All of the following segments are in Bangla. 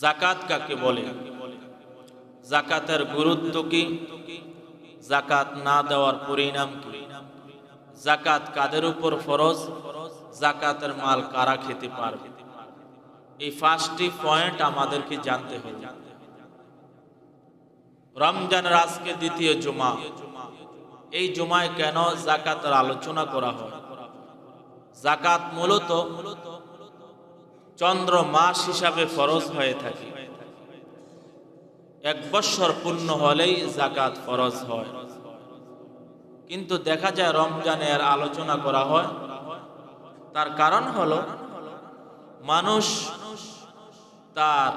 যাকাত কাকে বলে? যাকাতের গুরুত্ব কি? যাকাত না দেওয়ার পরিণাম কি? যাকাত কাদের উপর ফরজ? যাকাতের মাল কারা খেতে পারবে? এই 5টি পয়েন্ট আমাদেরকে জানতে হবে। রমজানের আজকে দ্বিতীয় জুমা। এই জুমায় কেন যাকাতের আলোচনা করা হয়? যাকাত মূলত চন্দ্র মাস হিসাবে ফরজ হয়ে থাকে। 1 বছর পূর্ণ হলেই যাকাত ফরজ হয়, কিন্তু দেখা যায় রমজানের আলোচনা করা হয়। তার কারণ হলো মানুষ তার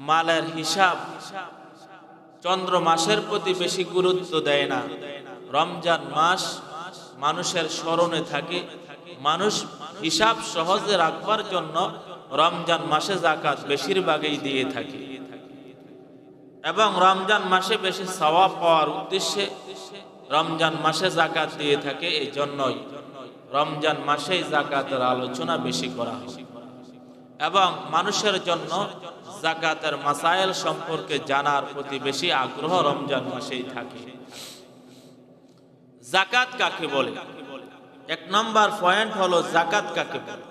মালের হিসাব চন্দ্র মাসের প্রতি বেশি গুরুত্ব দেয় না। রমজান মাস মানুষের স্মরণে থাকে, মানুষ হিসাব সহজে রাখবার জন্য রমজান মাসে যাকাত বেশিরভাগই দিয়ে থাকে, এবং রমজান মাসে বেশি সওয়াব পাওয়ার উদ্দেশ্যে রমজান মাসে যাকাত দিয়ে থাকে। এই জন্যই রমজান মাসেই যাকাতের আলোচনা বেশি করা হয়, এবং মানুষের জন্য যাকাতের মাসাইল সম্পর্কে জানার প্রতি বেশি আগ্রহ রমজান মাসেই থাকে। যাকাত কাকে বলে? 1 নম্বর পয়েন্ট হলো যাকাত কাকে বলে।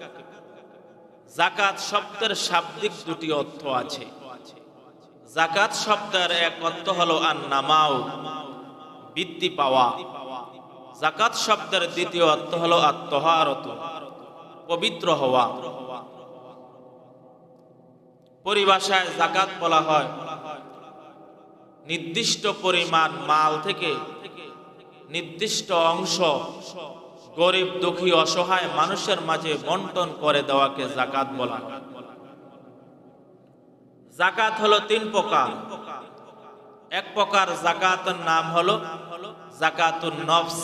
যাকাত শব্দের শাব্দিক দুটি অর্থ আছে। যাকাত শব্দের এক অর্থ হলো আন-নামাউ, বৃদ্ধি পাওয়া। যাকাত শব্দের দ্বিতীয় অর্থ হলো আত-তাহারাতু, পবিত্র হওয়া। পরিভাষায় যাকাত বলা হয় নির্দিষ্ট পরিমাণ মাল থেকে নির্দিষ্ট অংশ গরিব দুঃখী অসহায় মানুষের মাঝে বন্টন করে দেওয়াকে যাকাত বলা হয়। যাকাত হলো 3 প্রকার। এক প্রকার যাকাতের নাম হলো যাকাতুন নফস।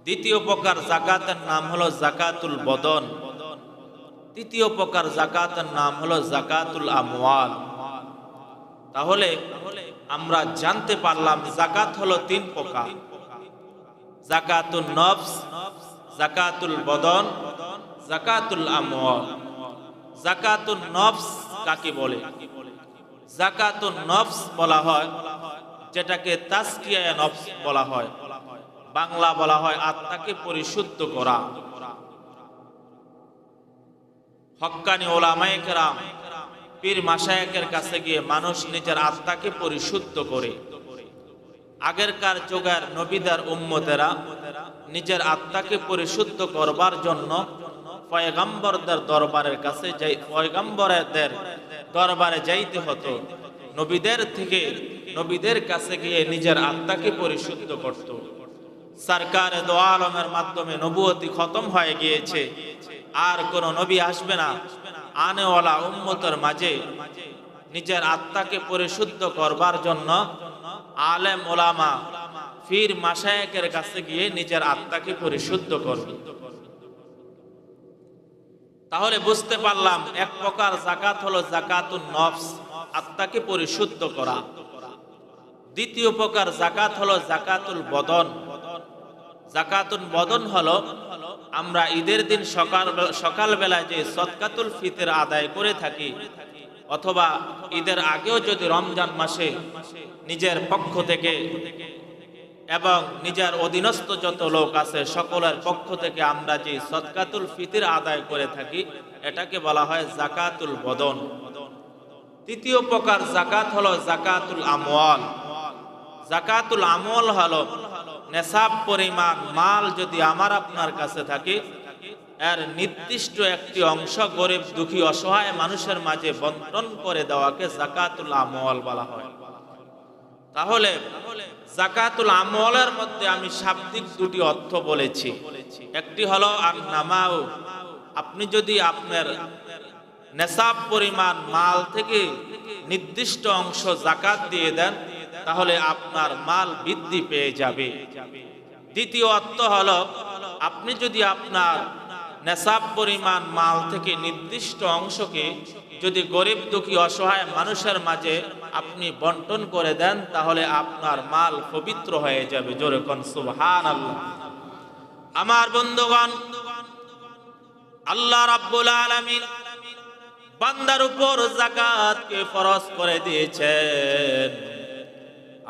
দ্বিতীয় প্রকার যাকাতের নাম হলো যাকাতুল বদন। তৃতীয় প্রকার যাকাতের নাম হলো যাকাতুল আমওয়াল। তাহলে আমরা জানতে পারলাম যাকাত হলো 3 প্রকার: যাকাতুন নফস, যাকাতুল বদন, যাকাতুল আমওয়াল। যাকাতুন নফস কাকে বলে? যাকাতুন নফস বলা হয় যেটাকে তাজকিয়ায়ে নফস বলা হয়, বাংলা বলা হয় আত্মাকে পরিশুদ্ধ করা। হক্কানি উলামায়ে কেরাম, পীর মাশায়েখের কাছে গিয়ে মানুষ নিজের আত্মাকে পরিশুদ্ধ করে। আগেরকার যুগের নবীদের উম্মতেরা নিজের আত্মাকে পরিশুদ্ধ করবার জন্য পয়গম্বরদের দরবারে যাইতে হতো। নবীদের কাছে গিয়ে নিজের আত্মাকে পরিশুদ্ধ করত। সরকারে দো আলমের মাধ্যমে নবুয়তি খতম হয়ে গিয়েছে, আর কোন নবী আসবে না। আনেওয়ালা উম্মতের মাঝে নিজের আত্মাকে পরিশুদ্ধ করবার জন্য আলেম ওলামা পীর মাশায়েখের কাছে গিয়ে নিজের আত্মাকে পরিশুদ্ধ করবে। তাহলে বুঝতে পারলাম এক প্রকার যাকাত হলো যাকাতুন নফস, আত্মাকে পরিশুদ্ধ করা। দ্বিতীয় প্রকার যাকাত হলো যাকাতুল বদন। যাকাতুল বদন হলো আমরা ঈদের দিন সকালবেলা যে সদকাতুল ফিতর আদায় করে থাকি, অথবা ঈদের আগেও যদি রমজান মাসে নিজের পক্ষ থেকে এবং নিজের অধীনস্থ যত লোক আছে সকলের পক্ষ থেকে আমরা যে সদকাতুল ফিতর আদায় করে থাকি, এটাকে বলা হয় যাকাতুল বদন। তৃতীয় প্রকার যাকাত হলো যাকাতুল আমওয়াল। যাকাতুল আমওয়াল হলো নেসাব পরিমাণ মাল যদি আমার আপনার কাছে থাকে, এর নির্দিষ্ট একটি অংশ গরিব দুঃখী অসহায় মানুষের মাঝে বন্টন করে দেওয়াকে যাকাতুল আমওয়াল বলা হয়। তাহলে যাকাতুল আমওয়ালের মধ্যে আমি শাব্দিক দুটি অর্থ বলেছি। একটি হলো আন-নামাউ, আপনি যদি আপনার নেসাব পরিমাণ মাল থেকে নির্দিষ্ট অংশ যাকাত দিয়ে দেন, তাহলে আপনার মাল বৃদ্ধি পেয়ে যাবে। দ্বিতীয় অর্থ হলো আপনি যদি আপনার নেসাব পরিমাণ মাল থেকে নির্দিষ্ট অংশকে যদি গরিব দুঃখী অসহায় মানুষের মাঝে আপনি বন্টন করে দেন, তাহলে আপনার মাল পবিত্র হয়ে যাবে। জোরে কোন সুবহানাল্লাহ। আমার বন্ধুগণ, আল্লাহ রাব্বুল আলামিন বান্দার উপর যাকাতকে ফরজ করে দিয়েছেন।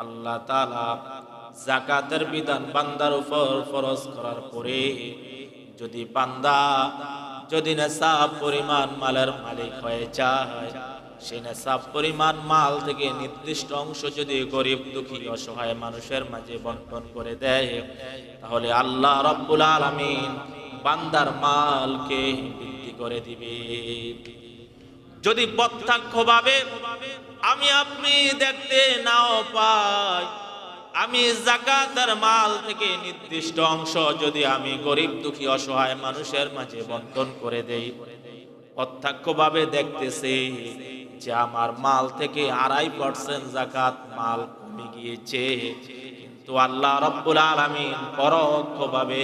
আল্লাহ তাআলা যাকাতের বিধান বান্দার উপর ফরজ করার পরে যদি বান্দা নেশাব পরিমাণ মালের মালিক হয়ে যায়, সে নেশাব পরিমাণ মাল থেকে নির্দিষ্ট অংশ যদি গরিব দুঃখী অসহায় মানুষের মাঝে বন্টন করে দেয়, তাহলে আল্লাহ রাব্বুল আলামিন বান্দার মালকে বৃদ্ধি করে দিবে। যদি প্রত্যক্ষভাবে আমি আপনি দেখতে নাও পাই, আমি যাকাতের মাল থেকে নির্দিষ্ট অংশ যদি আমি গরিব দুঃখী অসহায় মানুষের মাঝে বন্টন করে দেই, প্রত্যক্ষভাবে দেখতেছি যে আমার মাল থেকে 2.5% যাকাত মাল কমে গিয়েছে, কিন্তু আল্লাহ রাব্বুল আলামিন পরোক্ষভাবে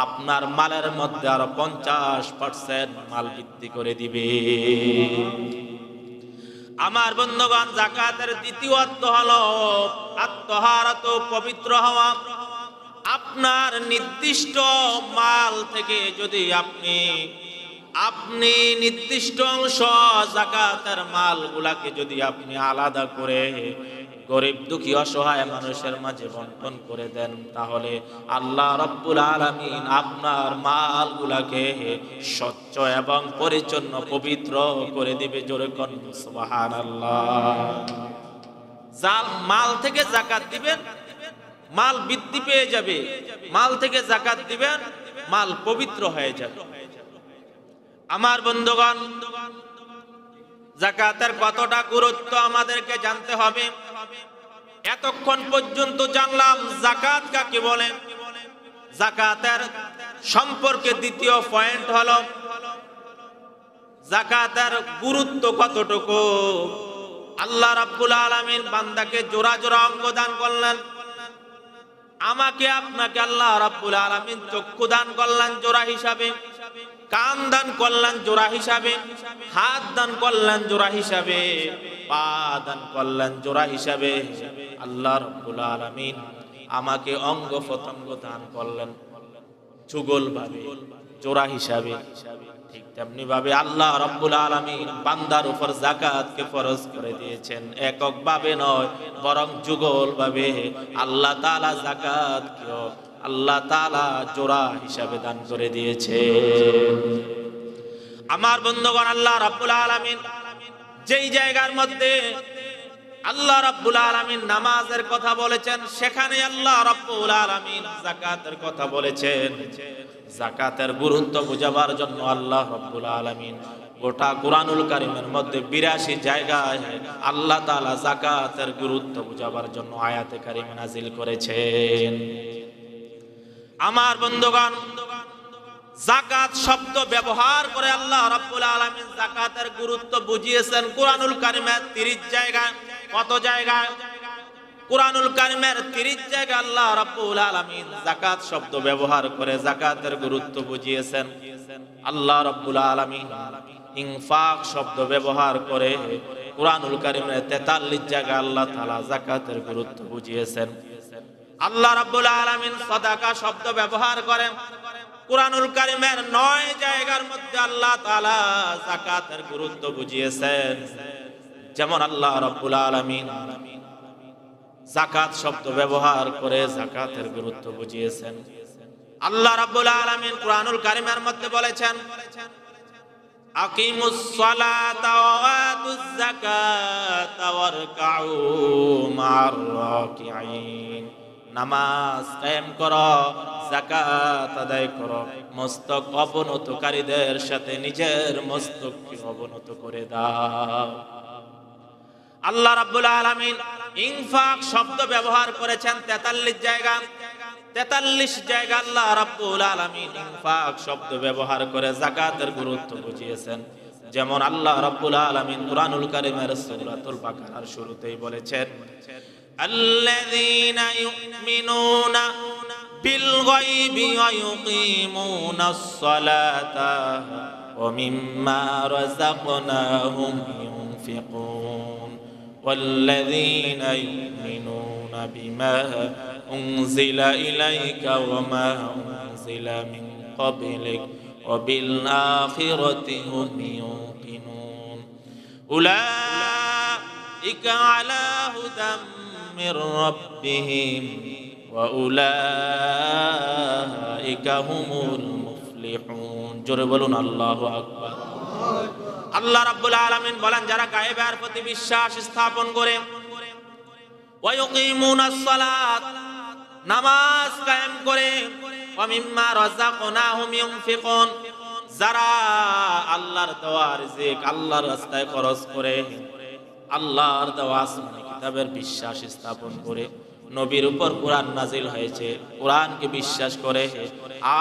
আপনার মালের মধ্যে আরো 50% মাল বৃদ্ধি করে দিবে। আমার বন্ধুগণ, যাকাতের দ্বিতীয় অর্থ হলো আত্মহারাত, পবিত্র হওয়া। আপনার নির্দিষ্ট মাল থেকে যদি আপনি নির্দিষ্ট অংশ যাকাতের মালগুলাকে যদি আপনি আলাদা করে গরিব দুঃখী অসহায় মানুষের মাঝে বন্টন করে দেন, তাহলে আল্লাহ রাব্বুল আলামিন আপনার মালগুলাকে স্বচ্ছ এবং পরিচ্ছন্ন পবিত্র করে দিবে। জোরে কোন সুবহানাল্লাহ। মাল থেকে যাকাত দিবেন, মাল বৃদ্ধি পেয়ে যাবে। মাল থেকে যাকাত দিবেন, মাল পবিত্র হয়ে যাবে। আমার বন্ধুগণ, যাকাতের কতটা গুরুত্ব আমাদেরকে জানতে হবে। এতক্ষণ পর্যন্ত জানলাম যাকাত কাকে বলে। যাকাতের সম্পর্কে দ্বিতীয় পয়েন্ট হলো যাকাতের গুরুত্ব কতটুকু। আল্লাহ রাব্বুল আলামিন বান্দাকে জোড়া জোড়া অঙ্গ দান করলেন। আমাকে আপনাকে আল্লাহ রাব্বুল আলামিন চক্ষু দান করলেন জোড়া হিসাবে, কান দান করলেন জোড়া হিসাবে, হাত দান করলেন জোড়া হিসাবে, পা দান করলেন জোড়া হিসাবে। আল্লাহ রাব্বুল আলামিন আমাকে অঙ্গ প্রত্যঙ্গ দান করলেন যুগল ভাবে, জোড়া হিসাবে। ঠিক তেমনি ভাবে আল্লাহ রাব্বুল আলামিন বান্দার উপর যাকাতকে ফরজ করে দিয়েছেন। একক ভাবে নয়, বরং যুগল ভাবে আল্লাহ তাআলা যাকাতকেও আল্লাহ তাআলা জোড়া হিসাবে দান করে দিয়েছে। আমার বন্ধুগণ, আল্লাহ রাব্বুল আলামিন যেই জায়গার মধ্যে আল্লাহ রাব্বুল আলামিন নামাজের কথা বলেছেন, সেখানে আল্লাহ রাব্বুল আলামিন যাকাতের কথা বলেছেন। যাকাতের গুরুত্ব বোঝাবার জন্য আল্লাহ রাব্বুল আলামিন গোটা কুরআনুল কারীমের মধ্যে 82 জায়গায় আল্লাহ তাআলা যাকাতের গুরুত্ব বোঝাবার জন্য আয়াতে কারীমা নাযিল করেছেন। আমার বন্ধুগণ, যাকাত শব্দ ব্যবহার করে আল্লাহ রাব্বুল আলামিন যাকাতের গুরুত্ব বুঝিয়েছেন কুরআনুল কারীমের 30 জায়গায়। কত জায়গায়? কুরআনুল কারীমের 30 জায়গায় আল্লাহ রাব্বুল আলামিন যাকাত শব্দ ব্যবহার করে যাকাতের গুরুত্ব বুঝিয়েছেন। আল্লাহ রাব্বুল আলামিন ইনফাক শব্দ ব্যবহার করে কুরআনুল কারীমের 43 জায়গায় আল্লাহ তাআলা যাকাতের গুরুত্ব বুঝিয়েছেন। আল্লাহ রাব্বুল আলামিন সাদাকা শব্দ ব্যবহার করেন কুরআনুল কারীমের 9 জায়গার মধ্যে আল্লাহ তাআলা যাকাতের গুরুত্ব বুঝিয়েছেন। যেমন আল্লাহ রাব্বুল আলামিন যাকাত শব্দ ব্যবহার করে যাকাতের গুরুত্ব বুঝিয়েছেন। আল্লাহ রাব্বুল আলামিন কুরআনুল কারীমের মধ্যে বলেছেন, আকিমুস সালাতা ওয়া আতুজ যাকাতা ওয়ারকাউ মা'আর রাকিঈন। নামাজ কায়েম করো, যাকাত আদায় করো, মস্তক অবনতকারীদের সাথে নিজের মস্তককে অবনত করে দাও। আল্লাহ রাব্বুল আলামিন ইনফাক শব্দ ব্যবহার করেছেন 43 জায়গা। 43 জায়গা আল্লাহ রাব্বুল আলামিন ইনফাক শব্দ ব্যবহার করে যাকাতের গুরুত্ব বুঝিয়েছেন। যেমন আল্লাহ রাব্বুল আলামিন কুরআনুল কারীমের সূরাতুল বাকারার শুরুতেই বলেছেন, আল্লাযীনা ইউমিনুনা বিল গায়বি ওয়া ইউকিমুনাস সালাতা ওয়া মিম্মা রাযাকনাহুম ইউনফিকুন ওয়াল্লাযীনা ইউমিনুনা বিমা উনজিলা ইলাইকা ওয়া মা উনজিলা মিন ক্বাবলিক ওয়া বিল আখিরাতি হুম ইউকিনুন। উলাইকা আলা হুদাম মির রাব্বিহিম ওয়া উলাইকা হুমুল মুফলিহুন। জোরে বলুন আল্লাহু আকবার। আল্লাহ রাব্বুল আলামিন বলেন, যারা গায়েবের প্রতি বিশ্বাস স্থাপন করে, ওয়া ইউকিমুনাস সালাত, নামাজ কায়েম করে, ওয়া মিম্মা রাযাকনাহুম ইউনফিকুন, যারা আল্লাহর দেওয়া রিজিক আল্লাহর রাস্তায় খরচ করে, আল্লাহর দেওয়া আসমানি কিতাবের বিশ্বাস স্থাপন করে, নবীর উপর কোরআন নাজিল হয়েছে কোরআনকে বিশ্বাস করে,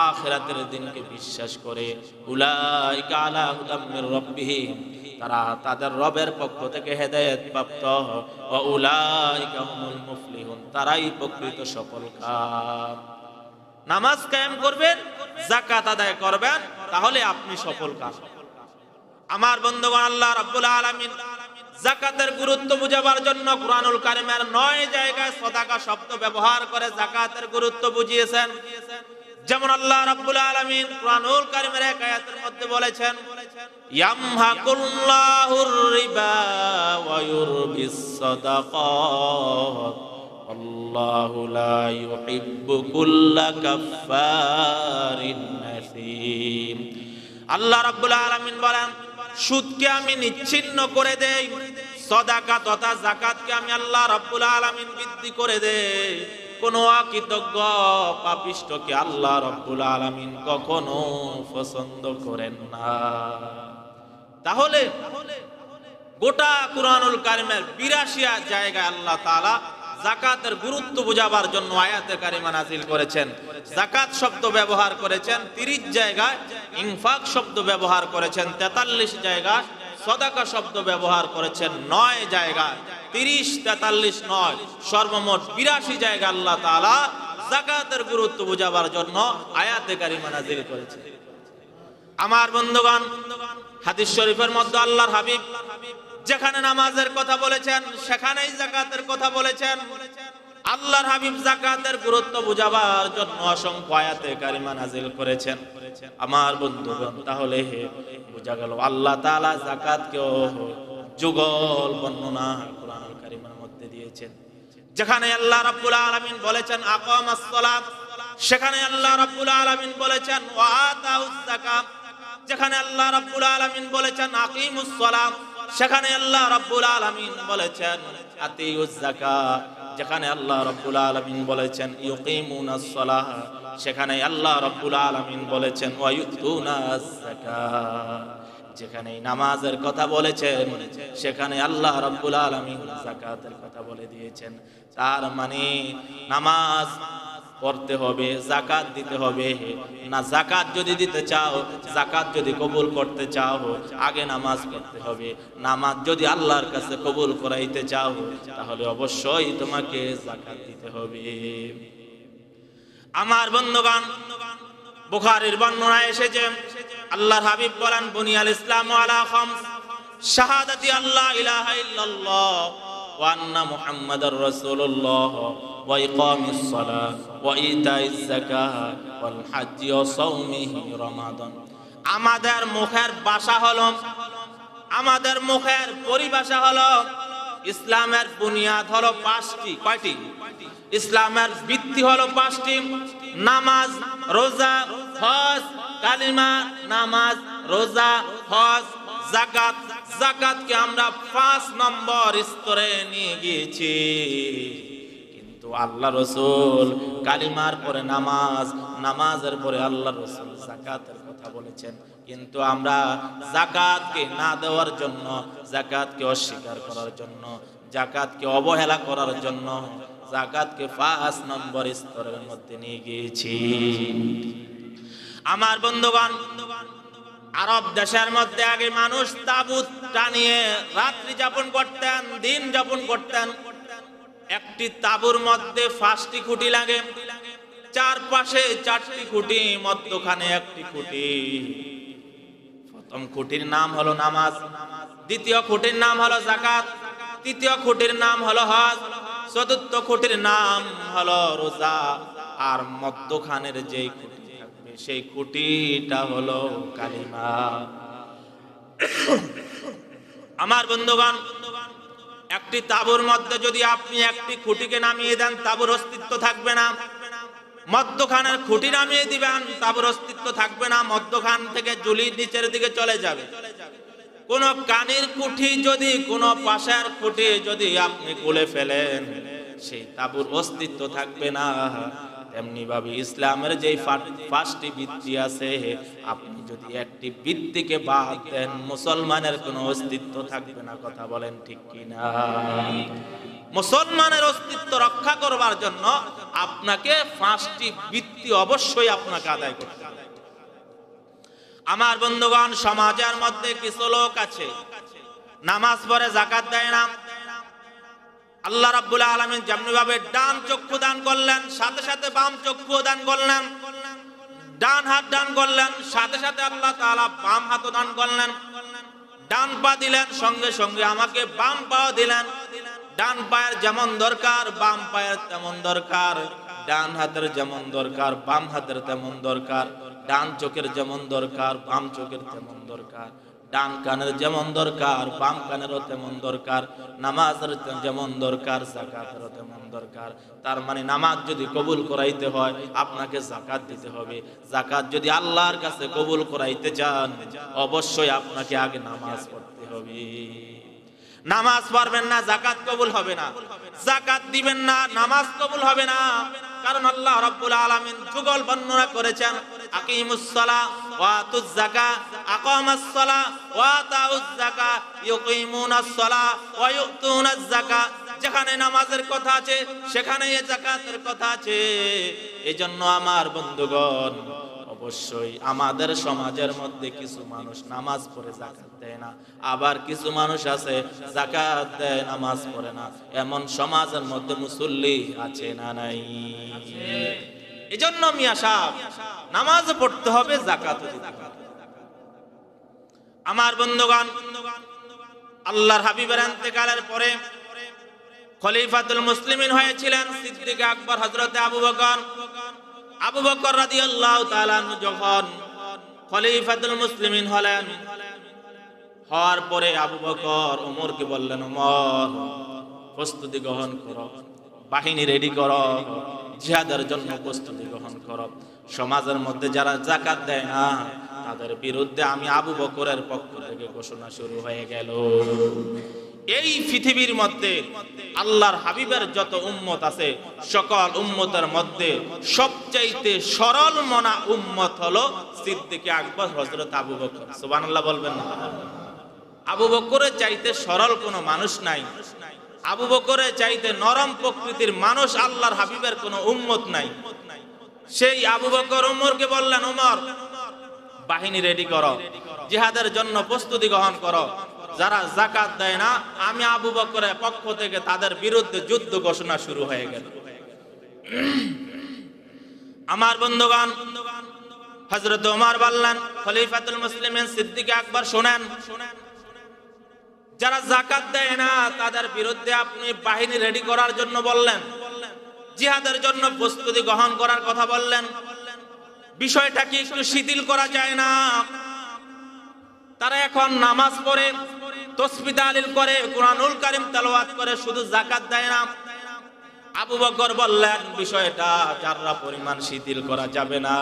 আখিরাতের দিনকে বিশ্বাস করে, উলাইকা আলা হুদাম মির রাব্বিহিম, তারা তাদের রবের পক্ষ থেকে হেদায়েত প্রাপ্ত, ওয়া উলাইকা হুমুল মুফলিহুন, তারাই প্রকৃত সফলকাম। নামাজ কায়েম করবেন, যাকাত আদায় করবেন, তাহলে আপনি সফলকাম। আমার বন্ধুগণ, আল্লাহ রাব্বুল আলামিন যাকাতের গুরুত্ব বুঝাবার জন্য কুরআনুল কারীমের 9 জায়গায় সাদাকা শব্দ ব্যবহার করে যাকাতের গুরুত্ব বুঝিয়েছেন। যেমন আল্লাহ রাব্বুল আলামিন কুরআনুল কারীমের এক আয়াতের মধ্যে বলেছেন, ইয়ামহাকুল্লাহুর রিবা ওয়া ইউরবিস সাদাকাত আল্লাহু লা ইউহিব্বু কুল্লা কাফফারিন নাসিম। আল্লাহ রাব্বুল আলামিন বলেন, সুদকে আমি নিচ্ছিন্ন করে দেই, সাদাকা তথা যাকাতকে আমি আল্লাহ রাব্বুল আলামিন বৃদ্ধি করে দেই। কোন অকৃতজ্ঞ পাপিষ্ঠকে আল্লাহ রাব্বুল আলামিন কখনো পছন্দ করেন না। তাহলে গোটা কুরআনুল কারীমের 82 জায়গায় আল্লাহ তাআলা যাকাতের গুরুত্ব বোঝাবার জন্য আয়াতে কারিমা নাজিল করেছেন। যাকাত শব্দ ব্যবহার করেছেন 30 জায়গায়, ইনফাক শব্দ ব্যবহার করেছেন 43 জায়গায়, সাদাকা শব্দ ব্যবহার করেছেন 9 জায়গায়। 30, 43, 9 সর্বমোট 82 জায়গায় আল্লাহ তাআলা যাকাতের গুরুত্ব বোঝাবার জন্য আয়াতে কারিমা নাজিল করেছেন। আমার বন্ধুগণ, হাদিস শরীফের মধ্যে আল্লাহর হাবিব যেখানে নামাজের কথা বলেছেন সেখানেই যাকাতের কথা বলেছেন। আল্লাহর হাবিব যাকাতের গুরুত্ব বুঝাবার জন্য অসংখ্য আয়াতে কারিমা নাজিল করেছেন। আমার বন্ধুগণ, তাহলে বোঝা গেল আল্লাহ তাআলা যাকাতকেও যুগল বর্ণনা কুরআনুল কারীমের মধ্যে দিয়েছেন। যেখানে আল্লাহ রাব্বুল আলামিন বলেছেন আকামাস সালাত, সেখানে আল্লাহ রাব্বুল আলামিন বলেছেন ওয়া আতাউজ যাকাত। যেখানে আল্লাহ রাব্বুল আলামিন বলেছেন আকিমুস সালাত, সেখানে আল্লাহ রাব্বুল আলামিন বলেছেন আতিউজ যাকাত। যেখানে আল্লাহ রাব্বুল আলামিন বলেছেন ইউকিমুনাস সালাহ, সেখানে আল্লাহ রাব্বুল আলামিন বলেছেন ওয়া ইউতুনাজ যাকাত। যেখানে নামাজের কথা বলেছেন সেখানে আল্লাহ রাব্বুল আলামিন যাকাতের কথা বলে দিয়েছেন। তার মানে নামাজ পড়তে হবে, যাকাত দিতে হবে না। যাকাত যদি দিতে চাও, যাকাত যদি কবুল করতে চাও, আগে নামাজ পড়তে হবে। নামাজ যদি আল্লাহর কাছে কবুল করাইতে চাও, তাহলে অবশ্যই তোমাকে যাকাত দিতে হবে। আমার বন্ধুগণ, বুখারীর বর্ণনায় এসেছে আল্লাহর হাবিব বলেন বুনিয়াল ইসলামু আলা খামস, শাহাদাতি আল্লা ইলাহা ইল্লাল্লাহ ওয়া আন্না মুহাম্মাদার রাসূলুল্লাহ ওয়া ইকামিস সালাহ ওয়া ইতাইজ যাকাহ ওয়াল হজ্জি ওয়া সাওমিহি রমাদান। আমাদের মুখের ভাষা হলো, আমাদের মুখের পরিভাষা হলো ইসলামের বুনিয়াদ হলো 5টি। কয়টি? ইসলামের ভিত্তি হলো 5টি: নামাজ, রোজা, হজ। কালিমা, নামাজ, রোজা, হজ, যাকাত। যাকাতকে আমরা 5 নম্বর স্তরে নিয়ে গিয়েছি, কিন্তু আল্লাহ রাসূল কালিমার পরে নামাজ, নামাজের পরে আল্লাহ রাসূল যাকাতের কথা বলেছেন। কিন্তু আমরা যাকাতকে না দেওয়ার জন্য, যাকাতকে অস্বীকার করার জন্য, যাকাতকে অবহেলা করার জন্য যাকাতকে 5 নম্বর স্তরের মধ্যে নিয়ে গিয়েছি। আমার বন্ধুগণ, আরব দেশের মধ্যে আগে মানুষ তাবুত টানিয়ে রাত্রি যাপন করতেন, দিন যাপন করতেন। একটি তাবুর মধ্যে 5টি খুঁটি লাগে, চারপাশে 4টি খুঁটি, মধ্যখানে একটি খুঁটি। প্রথম খুঁটির নাম হলো নামাজ, দ্বিতীয় খুঁটির নাম হলো যাকাত, তৃতীয় খুঁটির নাম হলো হজ, চতুর্থ খুঁটির নাম হলো রোজা, আর মধ্যখানের যেই খুঁটি থাকবে সেই খুঁটিটা হলো কালিমা। আমার বন্ধুগণ, একটি তাঁবুর মধ্যে যদি আপনি একটি খুঁটিকে নামিয়ে দেন, তাঁবুর অস্তিত্ব থাকবে না। মধ্যখানের খুঁটি নামিয়ে দিবেন, তাঁবুর অস্তিত্ব থাকবে না। মধ্যখান থেকে জুলি নিচের দিকে চলে যাবে। কোন কানির খুঁটি যদি, কোন পাশের খুঁটি যদি আপনি খুলে ফেলেন, সেই তাঁবুর অস্তিত্ব থাকবে না। তেমনি ভাবে ইসলামের যে পাঁচটি ভিত্তি আছে, আপনি যদি একটি ভিত্তিকে বাদ দেন, মুসলমানের কোনো অস্তিত্ব থাকবে না। কথা বলেন ঠিক কিনা? মুসলমানের অস্তিত্ব রক্ষা করবার জন্য আপনাকে পাঁচটি ভিত্তি অবশ্যই আপনাকে আদায় করতে হবে। আমার বন্ধুগণ, সমাজের মধ্যে কিছু লোক আছে নামাজ পড়ে যাকাত দেয় না। আল্লাহ রাব্বুল আলামিন যেমনি ভাবে ডান চক্ষু দান করলেন, সাথে সাথে বাম চক্ষু দান করলেন। ডান হাত দান করলেন, সাথে সাথে আল্লাহ তাআলা বাম হাত দান করলেন। ডান পা দিলেন, সঙ্গে সঙ্গে আমাকে বাম পা দিলেন। ডান পায়ের যেমন দরকার, বাম পায়ের তেমন দরকার। ডান হাতের যেমন দরকার, বাম হাতের তেমন দরকার। ডান চোখের যেমন দরকার, বাম চোখের তেমন দরকার। ডান কানের যেমন দরকার, বাম কানেরও তেমন দরকার। নামাজের যেমন দরকার, যাকাতেরও তেমন দরকার। তার মানে নামাজ যদি কবুল করাইতে হয়, আপনাকে যাকাত দিতে হবে। যাকাত যদি আল্লাহর কাছে কবুল করাইতে চান, অবশ্যই আপনাকে আগে নামাজ পড়তে হবে। নামাজ পড়বেন না, যাকাত কবুল হবে না। যাকাত দিবেন না, নামাজ কবুল হবে না। কারণ আল্লাহ রাব্বুল আলামিন যুগল বর্ণনা করেছেন, আকিমুস সালাহ ওয়া আতুজ যাকাত, আকামাস সালাহ ওয়া আতাউজ যাকাত, ইউকিমুনাস সালাহ ওয়া ইউতুনাজ যাকাত। যেখানে নামাজের কথা আছে, সেখানে যাকাতের কথা আছে। এজন্য আমার বন্ধুগণ, অবশ্যই আমাদের সমাজের মধ্যে কিছু মানুষ নামাজ পড়ে যাকাত দেয় না, আবার কিছু মানুষ আছে যাকাত দেয় নামাজ পড়ে না। এমন সমাজের মধ্যে মুসল্লি আছে না নাই? এজন্য মিয়া সাহেব, নামাজ পড়তে হবে, যাকাত দিতে হবে। আমার বন্ধুগণ, আল্লাহর হাবিবের ইন্তেকালের পরে খলিফাতুল মুসলিমিন হয়েছিলেন সিদ্দিক আকবর হযরতে আবু বকর। আবু বকর রাদিয়াল্লাহু তাআলা আনহু যখন খলিফাতুল মুসলিমিন হলেন, হওয়ার পরে আবু বকর ওমরকে বললেন, ওমর, প্রস্তুতি গ্রহণ করো, বাহিনী রেডি করো, জিহাদের জন্য প্রস্তুতি গ্রহণ করো। সমাজের মধ্যে যারা যাকাত দেয় না, তাদের বিরুদ্ধে আমি আবু বকরের পক্ষ থেকে ঘোষণা শুরু হয়ে গেল। এই পৃথিবীর মধ্যে আল্লাহর হাবিবের যত উম্মত আছে, সকল উম্মতের মধ্যে সবচাইতে সরল মনা উম্মত হলো সিদ্দিক আকবর হযরত আবু বকর। সুবহানাল্লাহ বলবেন না? আবু বকরের চাইতে সরল কোনো মানুষ নাই। আবু বকরের চাইতে নরম প্রকৃতির মানুষ আল্লাহর হাবিবের কোনো উম্মত নাই। সেই আবু বকর ওমরকে বললেন, ওমর, বাহিনী রেডি করো, জিহাদের জন্য প্রস্তুতি গ্রহণ করো। যারা যাকাত দেয় না, আমি আবু বকরের পক্ষ থেকে তাদের বিরুদ্ধে যুদ্ধ ঘোষণা শুরু হয়ে গেল। আমার বন্ধুগণ, হযরত ওমর বললেন, খলিফাতুল মুসলিমিন সিদ্দিক আকবর, শুনেন, যারা যাকাত দেয় না তাদের বিরুদ্ধে আপনি বাহিনী রেডি করার জন্য বললেন, জিহাদের জন্য প্রস্তুতি গ্রহণ করার কথা বললেন। বিষয়টা কি একটু শিথিল করা যায় না? তারা এখন নামাজ পড়ে, তাসবিহ তাহলিল করে, কুরআনুল কারীম তেলাওয়াত করে, শুধু যাকাত দেয় না। আবু বকর বললেন, বিষয়টা যারা পরিমাণ শিথিল করা যাবে না।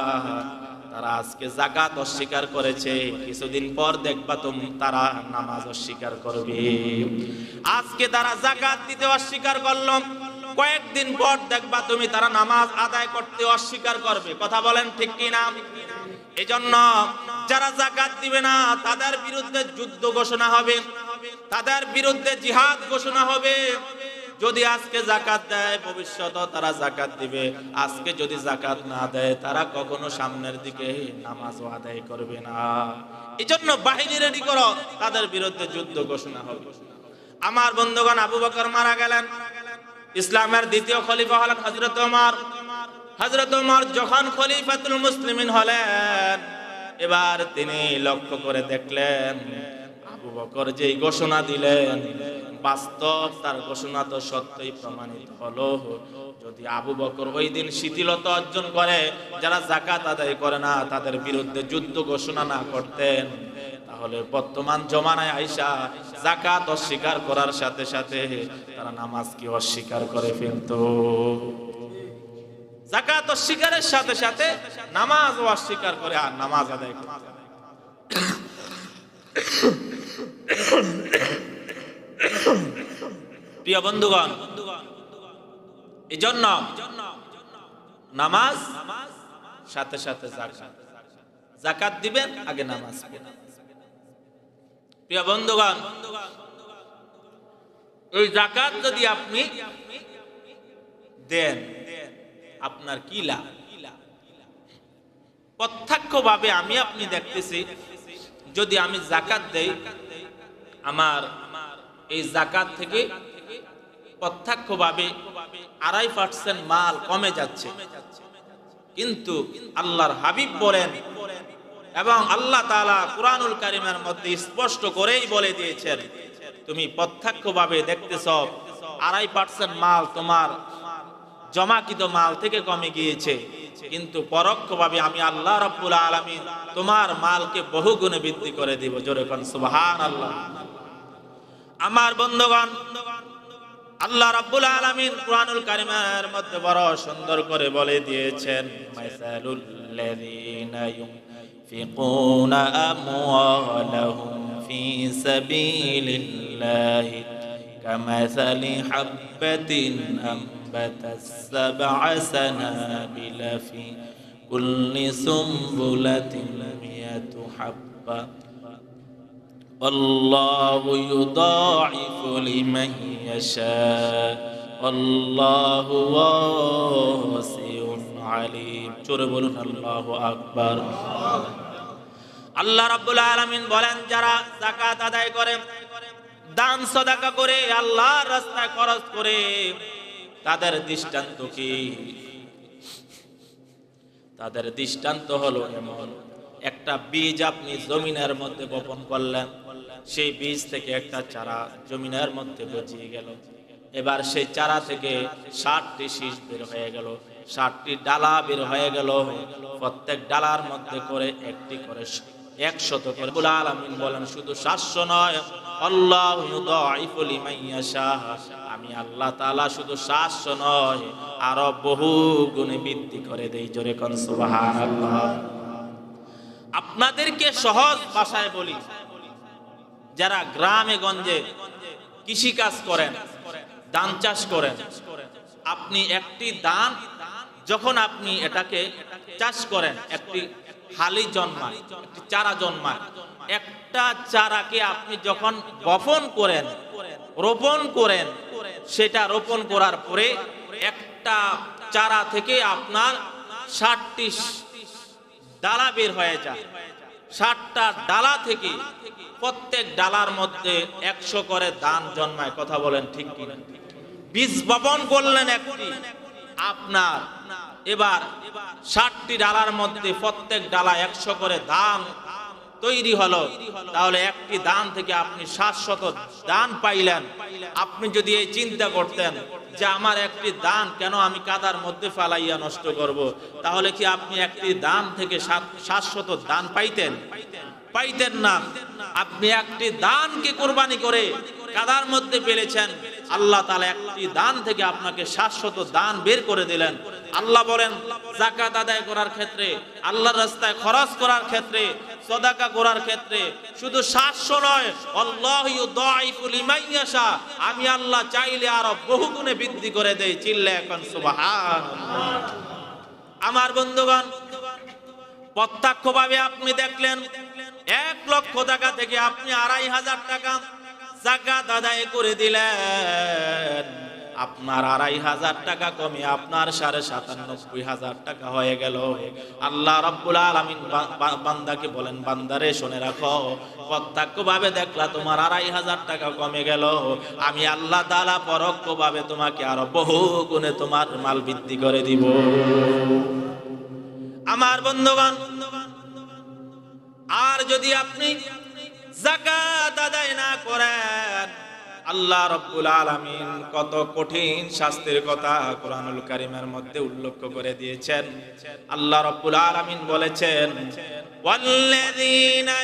তারা আজকে যাকাত অস্বীকার করেছে, কিছুদিন পর দেখবা তারা নামাজ অস্বীকার করবে। আজকে তারা যাকাত দিতে অস্বীকার করলো, কয়েকদিন পর দেখবা তুমি তারা নামাজ আদায় করতে অস্বীকার করবে। কথা বলেন ঠিক কি না? এজন্য যারা যাকাত দিবে না তাদের বিরুদ্ধে যুদ্ধ ঘোষণা হবে, তাদের বিরুদ্ধে জিহাদ ঘোষণা হবে। যদি আজকে যাকাত দেয়, ভবিষ্যতে তারা যাকাত দিবে। আজকে যদি যাকাত না দেয়, তারা কখনো সামনের দিকে নামাজ আদায় করবে না। এজন্য বাহিনী রেডি করো, তাদের বিরুদ্ধে যুদ্ধ ঘোষণা হবে। আমার বন্ধুগণ, আবু বকর মারা গেলেন। ইসলামের দ্বিতীয় খলিফা হলেন হযরত ওমর। হযরত ওমর যখন খলিফাতুল মুসলিমিন হলেন, এবার তিনি লক্ষ্য করে দেখলেন আবু বকর যেই ঘোষণা দিলেন, বাস্তব তার ঘোষণা তো সত্যই প্রমাণিত হলো। যদি আবু বকর ওই দিন শিথিলতা অর্জন করে, যারা যাকাত আদায় করে না তাদের বিরুদ্ধে যুদ্ধ ঘোষণা না করতেন, তাহলে বর্তমান জমানায় আইসা যাকাত অস্বীকার করার সাথে সাথে তারা নামাজকে অস্বীকার করে ফেলতো। যাকাত অস্বীকারের সাথে সাথে নামাজও অস্বীকার করে আর নামাজ আদায় করত। প্রিয় বন্ধুগণ, এজন্য নামাজ সাথে সাথে যাকাত, যাকাত দিবেন আগে নামাজ পড়বেন। প্রিয় বন্ধুগণ, এই যাকাত যদি আপনি দেন আপনার কি লাভ? প্রত্যক্ষভাবে আমি আপনি দেখতেছি, যদি আমি যাকাত দেই আমার এই যাকাত থেকে প্রত্যক্ষভাবে 2.5% মাল কমে যাচ্ছে। কিন্তু আল্লাহর হাবিব বলেন এবং আল্লাহ তাআলা কুরআনুল কারীমের মধ্যে স্পষ্ট করেই বলে দিয়েছেন, তুমি প্রত্যক্ষভাবে দেখতেছ 2.5% মাল তোমার জমাকৃত মাল থেকে কমে গিয়েছে, কিন্তু পরোক্ষভাবে আমি আল্লাহ রাব্বুল আলামিন তোমার মালকে বহুগুণে বৃদ্ধি করে দিব। জোরে কোন সুবহানাল্লাহ। আমার বন্ধুগণ, আল্লাহ রাব্বুল আলামিন কুরআনুল কারীমের মধ্যে বড় সুন্দর করে বলে দিয়েছেন, মাসালুল লাযিনা ينفقون أموالهم في سبيل الله كمثل حبة أنبتت 7 سنابل في كل سنبلة 100 حبة والله يضاعف لمن يشاء والله واسع عليم। জোরে বলুন আল্লাহু আকবার। আল্লাহ রাব্বুল আলামিন বলেন, যারা যাকাত আদায় করে, দান সদাকা করে, আল্লাহর রাস্তায় খরচ করে, তাদের দৃষ্টান্ত কি? তাদের দৃষ্টান্ত হলো এমন, একটা বীজ আপনি জমিনের মধ্যে বপন করলেন, সেই বীজ থেকে একটা চারা জমিনের মধ্যে গজিয়ে গেল। এবার সেই চারা থেকে 60টি শীষ বের হয়ে গেল, 60টি ডালা বের হয়ে গেল। প্রত্যেক ডালার মধ্যে করে একটি করে 100 করে। রব্বুল আলামিন বলেন, শুধু 700 নয়, আল্লাহু ইউদাইফু লিমান ইয়াশা, আমি আল্লাহ তাআলা শুধু 700 নয়, আরো বহু গুণে বৃদ্ধি করে দেই। জোরে কোন সুবহানাল্লাহ। আপনাদেরকে সহজ ভাষায় বলি, যারা গ্রামে গঞ্জে কৃষি কাজ করেন, ধান চাষ করেন, আপনি একটি ধান যখন আপনি এটাকে চাষ করেন, একটি হালি জন্মায়, একটি চারা জন্মায়, একটা চারাকে আপনি যখন বপন করেন, রোপণ করেন, সেটা রোপণ করার পরে একটা চারা থেকে আপনার 60টি ডালা বের হয়ে যায়। 60টা ডালা থেকে প্রত্যেক ডালার মধ্যে 100 করে ধান জন্মায়। কথা বলেন ঠিক কিনা? বীজ বপন করলেন একটি, আপনার এবার 60টি ডালার মধ্যে প্রত্যেক ডালা 100 করে ধান তৈরি হলো। তাহলে একটি ধান থেকে আপনি 700 ধান পাইলেন। আপনি যদি এই চিন্তা করতেন যে আমার একটি ধান কেন আমি কাদার মধ্যে ফেলাইয়া নষ্ট করব, তাহলে কি আপনি একটি ধান থেকে 700 ধান পাইতেন? পাইতেন না। আপনি একটি দানকে কুরবানি করে কাদার মধ্যে ফেলেছেন, আল্লাহ তাআলা একটি দান থেকে আপনাকে 700 দান বের করে দিলেন। আল্লাহ বলেন, যাকাত আদায় করার ক্ষেত্রে, আল্লাহর রাস্তায় খরচ করার ক্ষেত্রে, সাদাকা করার ক্ষেত্রে শুধু 700 নয়, আল্লাহু ইউদাইফু লিমান ইয়াশা, আমি আল্লাহ চাইলে আরো বহু গুণে বৃদ্ধি করে দেই। চিল্লায়ে এখন সুবহানাল্লাহ। আমার বন্ধুগণ, প্রত্যক্ষভাবে আপনি দেখলেন 1 লক্ষ টাকা থেকে আপনি 2.5 টাকা যাকাত আদায় করে দিলেন। আপনার 2.5 টাকা কমে আপনার 97,500 টাকা হয়ে গেল। আল্লাহ রাব্বুল আলামিন বান্দাকে বলেন, বান্দারে শুনে রাখো, প্রত্যক্ষভাবে দেখলা তোমার 2.5 টাকা কমে গেল, আমি আল্লাহ তাআলা পরোক্ষভাবে তোমাকে আরো বহু গুণে তোমার মাল বৃদ্ধি করে দিব। আমার বন্ধুগণ, আর যদি আপনি যাকাত আদায় না করেন, আল্লাহ রাব্বুল আলামিন কত কঠিন শাস্তির কথা কোরআনুল কারীমের মধ্যে উল্লেখ করে দিয়েছেন। আল্লাহ রাব্বুল আলামিন বলেছেন, ওয়াল্লাযীনা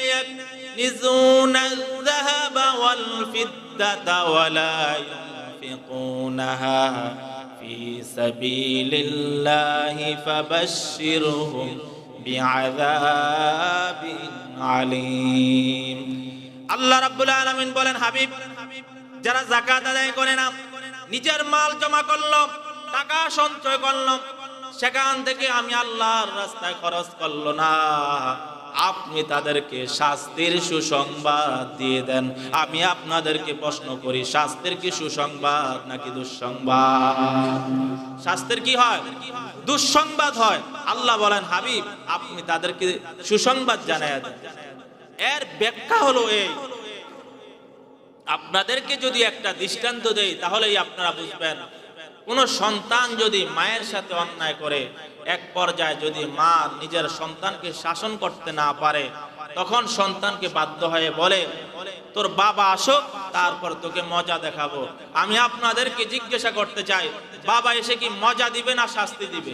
يكنزون الذهب والفضة ولا ينفقونها في سبيل الله فبشرهم بعذاب عليم আল্লাহ রাব্বুল আলামিন বলেন, হাবিব, যারা যাকাত আদায় করে না, নিজের মাল জমা করলো, টাকা সঞ্চয় করলো, সেখান থেকে আমি আল্লাহর রাস্তায় খরচ করলো না, আপনি তাদেরকে শাস্তির সুসংবাদ দিয়ে দেন। আমি আপনাদেরকে প্রশ্ন করি, শাস্তির কি সুসংবাদ নাকি দুঃসংবাদ? শাস্তির কি হয়? দুঃসংবাদ হয়। আল্লাহ বলেন, হাবিব, আপনি তাদেরকে সুসংবাদ জানায় দেন। এর ব্যাখ্যা হলো এই, আপনাদেরকে যদি একটা দৃষ্টান্ত দেই তাহলেই আপনারা বুঝবেন। কোন সন্তান যদি মায়ের সাথে অন্যায় করে, এক পর্যায়ে যদি মা নিজের সন্তানকে শাসন করতে না পারে, তখন সন্তানকে বাধ্য হয়ে বলে, তোর বাবা আসুক, তারপর তোকে মজা দেখাবো। আমি আপনাদেরকে জিজ্ঞাসা করতে চাই, বাবা এসে কি মজা দিবে না শাস্তি দিবে?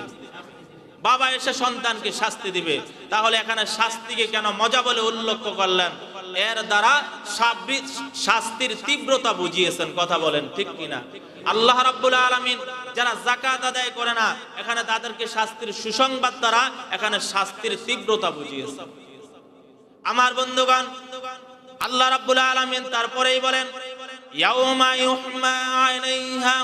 বাবা এসে সন্তানকে শাস্তি দিবে। তাহলে এখানে শাস্তিকে কেন মজা বলে উল্লেখ করলেন? এর দ্বারা শাস্তির তীব্রতা বুঝিয়েছেন। কথা বলেন ঠিক কিনা? আল্লাহ রাব্বুল আলামিন যারা যাকাত আদায় করে না, এখানে তাদেরকে শাস্তির সুসংবাদ দ্বারা এখানে শাস্তির তীব্রতা বুঝিয়েছেন। আমার বন্ধুগণ, আল্লাহ রাব্বুল আলামিন তারপরেই বলেন, ইয়াউমা ইউহমা আলাইহা